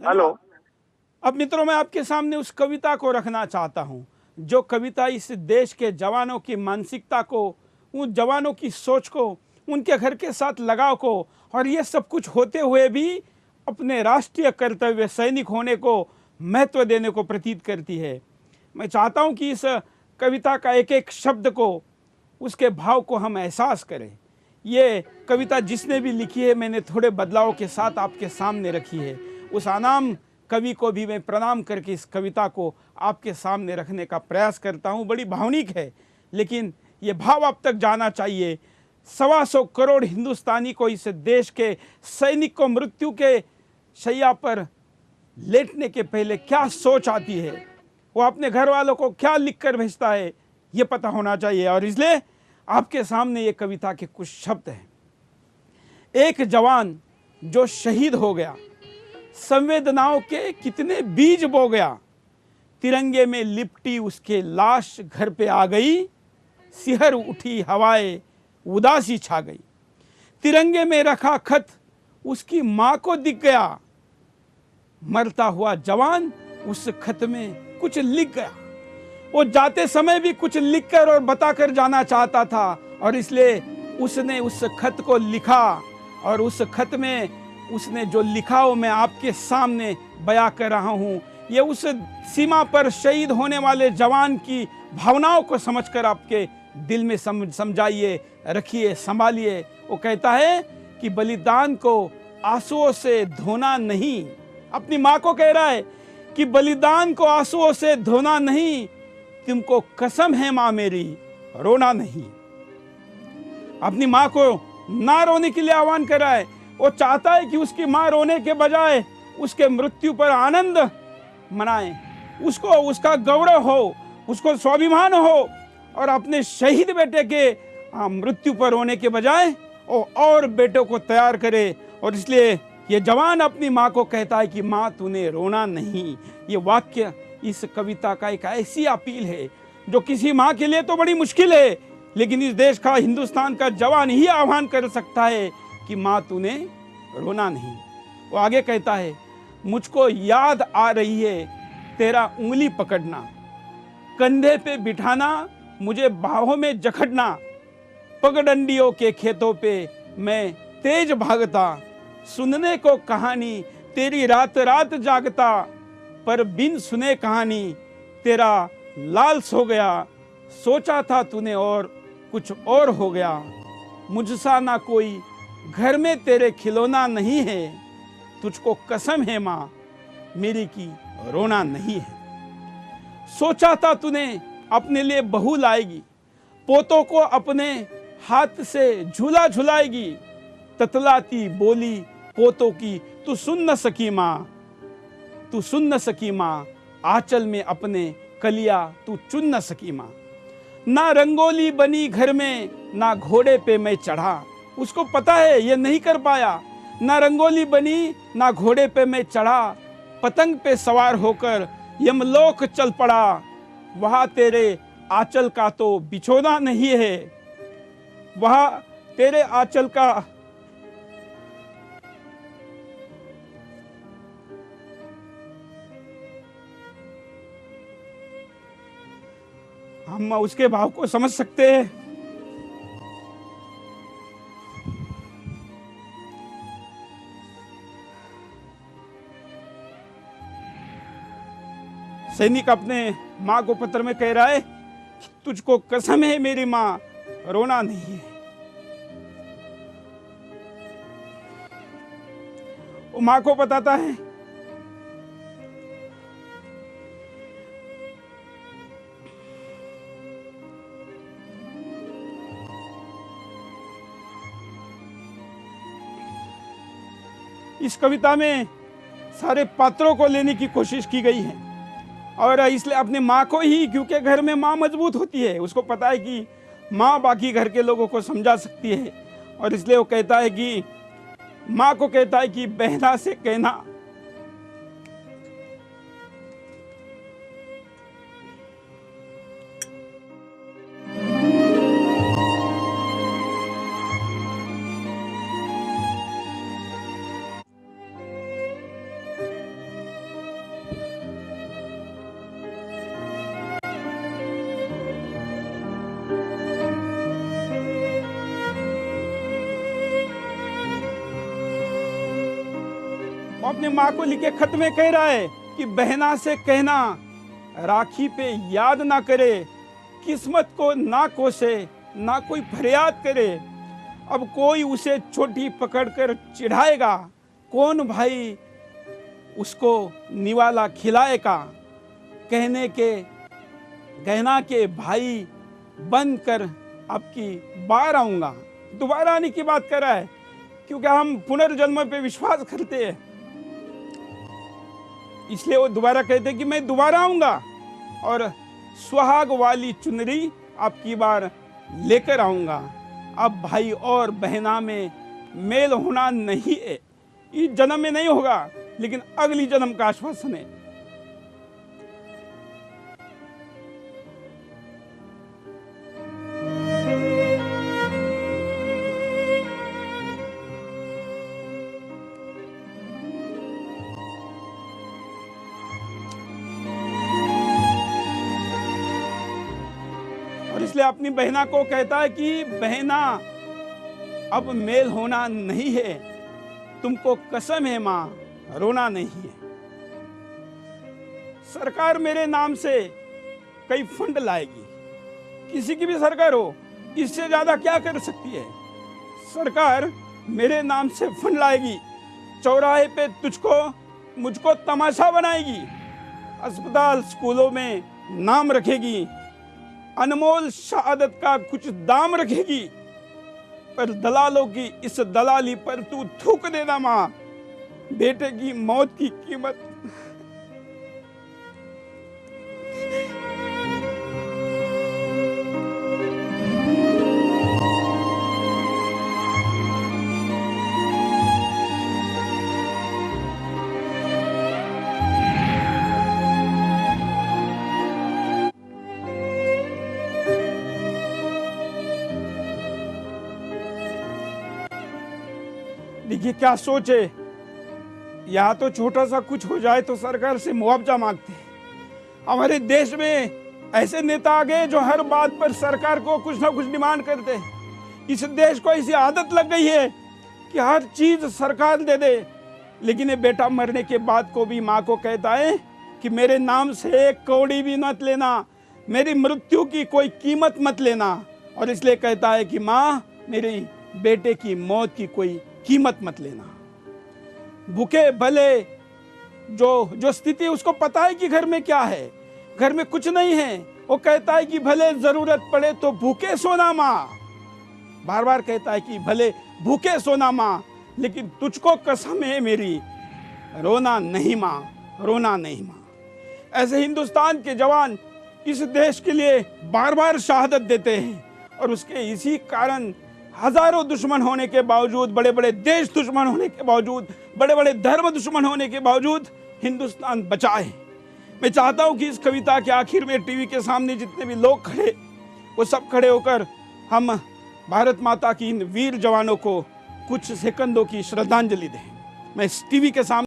Hello. धन्यवाद। अब मित्रों, मैं आपके सामने उस कविता को रखना चाहता हूं, जो कविता इस देश के जवानों की मानसिकता को, उन जवानों की सोच को, उनके घर के साथ लगाव को, और ये सब कुछ होते हुए भी अपने राष्ट्रीय कर्तव्य सैनिक होने को महत्व देने को प्रतीत करती है। मैं चाहता हूं कि इस कविता का एक एक शब्द को, उसके भाव को हम एहसास करें। ये कविता जिसने भी लिखी है, मैंने थोड़े बदलाव के साथ आपके सामने रखी है। उस अनाम कवि को भी मैं प्रणाम करके इस कविता को आपके सामने रखने का प्रयास करता हूँ। बड़ी भावनिक है, लेकिन ये भाव अब तक जाना चाहिए। 125 करोड़ हिंदुस्तानी को, इस देश के सैनिक को मृत्यु के शैया पर लेटने के पहले क्या सोच आती है, वो अपने घर वालों को क्या लिख कर भेजता है, ये पता होना चाहिए। और इसलिए आपके सामने ये कविता के कुछ शब्द हैं। एक जवान जो शहीद हो गया, संवेदनाओं के कितने बीज बो गया, तिरंगे में लिपटी उसके लाश घर पे आ गई, सिहर उठी हवाएं उदासी छा गई। तिरंगे में रखा खत उसकी मां को दिख गया, मरता हुआ जवान उस खत में कुछ लिख गया। वो जाते समय भी कुछ लिखकर और बताकर जाना चाहता था, और इसलिए उसने उस खत को लिखा, और उस खत में उसने जो लिखा वो मैं आपके सामने बयां कर रहा हूं। ये उस सीमा पर शहीद होने वाले जवान की भावनाओं को समझकर आपके दिल में समझाइए, रखिए, संभालिए। वो कहता है कि बलिदान को आंसुओं से धोना नहीं। अपनी मां को कह रहा है कि बलिदान को आंसुओं से धोना नहीं, तुमको कसम है मां मेरी, रोना नहीं। अपनी मां को ना रोने के लिए आह्वान कर रहा है। वो चाहता है कि उसकी मां रोने के बजाय उसके मृत्यु पर आनंद मनाए, उसको उसका गौरव हो, उसको स्वाभिमान हो, और अपने शहीद बेटे के मृत्यु पर रोने के बजाय और बेटों को तैयार करे। और इसलिए ये जवान अपनी मां को कहता है कि मां तूने रोना नहीं। ये वाक्य इस कविता का एक ऐसी अपील है जो किसी मां के लिए तो बड़ी मुश्किल है, लेकिन इस देश का, हिंदुस्तान का जवान ही आह्वान कर सकता है कि मां तूने रोना नहीं। वो आगे कहता है, मुझको याद आ रही है तेरा उंगली पकड़ना, कंधे पे बिठाना, मुझे बाहों में जकड़ना, पगडंडियों के खेतों पे मैं तेज भागता, सुनने को कहानी तेरी रात रात जागता, पर बिन सुने कहानी तेरा लाल सो गया, सोचा था तूने और कुछ और हो गया, मुझसा ना कोई घर में तेरे खिलौना नहीं है, तुझको कसम है मां मेरी की रोना नहीं है। सोचा था तूने अपने लिए बहू लाएगी, पोतों को अपने हाथ से झूला झुलाएगी, ततलाती बोली पोतों की तू सुन न सकी मां, तू सुन न सकी मां, आंचल में अपने कलिया तू चुन न सकी मां। ना रंगोली बनी घर में, ना घोड़े पे मैं चढ़ा, उसको पता है ये नहीं कर पाया। ना रंगोली बनी, ना घोड़े पे मैं चढ़ा, पतंग पे सवार होकर यमलोक चल पड़ा, वहां तेरे आंचल का तो बिछोना नहीं है, वहां तेरे आंचल का हम उसके भाव को समझ सकते हैं। सैनिक अपने मां को पत्र में कह रहा है, तुझको कसम है मेरी मां, रोना नहीं है। वो मां को बताता है इस कविता में सारे पात्रों को लेने की कोशिश की गई है, और इसलिए अपने माँ को ही, क्योंकि घर में माँ मजबूत होती है, उसको पता है कि माँ बाकी घर के लोगों को समझा सकती है, और इसलिए वो कहता है कि माँ को कहता है कि बहना से कहना वो अपनी माँ को लिखे खत में कह रहा है कि बहना से कहना राखी पे याद ना करे, किस्मत को ना कोसे, ना कोई फरियाद करे। अब कोई उसे छोटी पकड़कर चिढ़ाएगा, कौन भाई उसको निवाला खिलाएगा। कहना के भाई बनकर अब की बार आऊंगा। दोबारा आने की बात कर रहा है, क्योंकि हम पुनर्जन्म पे विश्वास करते हैं, इसलिए वो दोबारा कहते हैं कि मैं दोबारा आऊंगा और सुहाग वाली चुनरी अब की बार लेकर आऊंगा। अब भाई और बहना में मेल होना नहीं है, इस जन्म में नहीं होगा, लेकिन अगली जन्म का आश्वासन है। और इसलिए अपनी बहना को कहता है कि बहना अब मेल होना नहीं है, तुमको कसम है मां, रोना नहीं है। सरकार मेरे नाम से कई फंड लाएगी, किसी की भी सरकार हो, इससे ज्यादा क्या कर सकती है। सरकार मेरे नाम से फंड लाएगी, चौराहे पे तुझको मुझको तमाशा बनाएगी, अस्पताल स्कूलों में नाम रखेगी, अनमोल शहादत का कुछ दाम रखेगी, पर दलालों की इस दलाली पर तू थूक देना मां, बेटे की मौत की कीमत। देखिए क्या सोच है, यहाँ तो छोटा सा कुछ हो जाए तो सरकार से मुआवजा मांगते हैं। हमारे देश में ऐसे नेता आ गए जो हर बात पर सरकार को कुछ ना कुछ डिमांड करते हैं। इस देश को ऐसी आदत लग गई है कि हर चीज सरकार दे दे, लेकिन ये बेटा मरने के बाद को भी माँ को कहता है कि मेरे नाम से एक कौड़ी भी मत लेना, मेरी मृत्यु की कोई कीमत मत लेना। और इसलिए कहता है कि माँ, मेरी बेटे की मौत की कोई कीमत मत लेना। भूखे भले जो स्थिति उसको पता है कि घर में क्या है, घर में कुछ नहीं है, वो कहता है कि भले जरूरत पड़े तो भूखे सोना माँ, बार बार कहता है कि भले भूखे सोना माँ, लेकिन तुझको कसम है मेरी, रोना नहीं माँ, रोना नहीं माँ। ऐसे हिंदुस्तान के जवान इस देश के लिए बार बार शहादत देते हैं, और उसके इसी कारण हजारों दुश्मन होने के बावजूद, बड़े बड़े देश दुश्मन होने के बावजूद, बड़े बड़े धर्म दुश्मन होने के बावजूद हिंदुस्तान बचा है। मैं चाहता हूं कि इस कविता के आखिर में टीवी के सामने जितने भी लोग खड़े, वो सब खड़े होकर हम भारत माता की इन वीर जवानों को कुछ सेकंदों की श्रद्धांजलि दें। मैं इस टीवी के सामने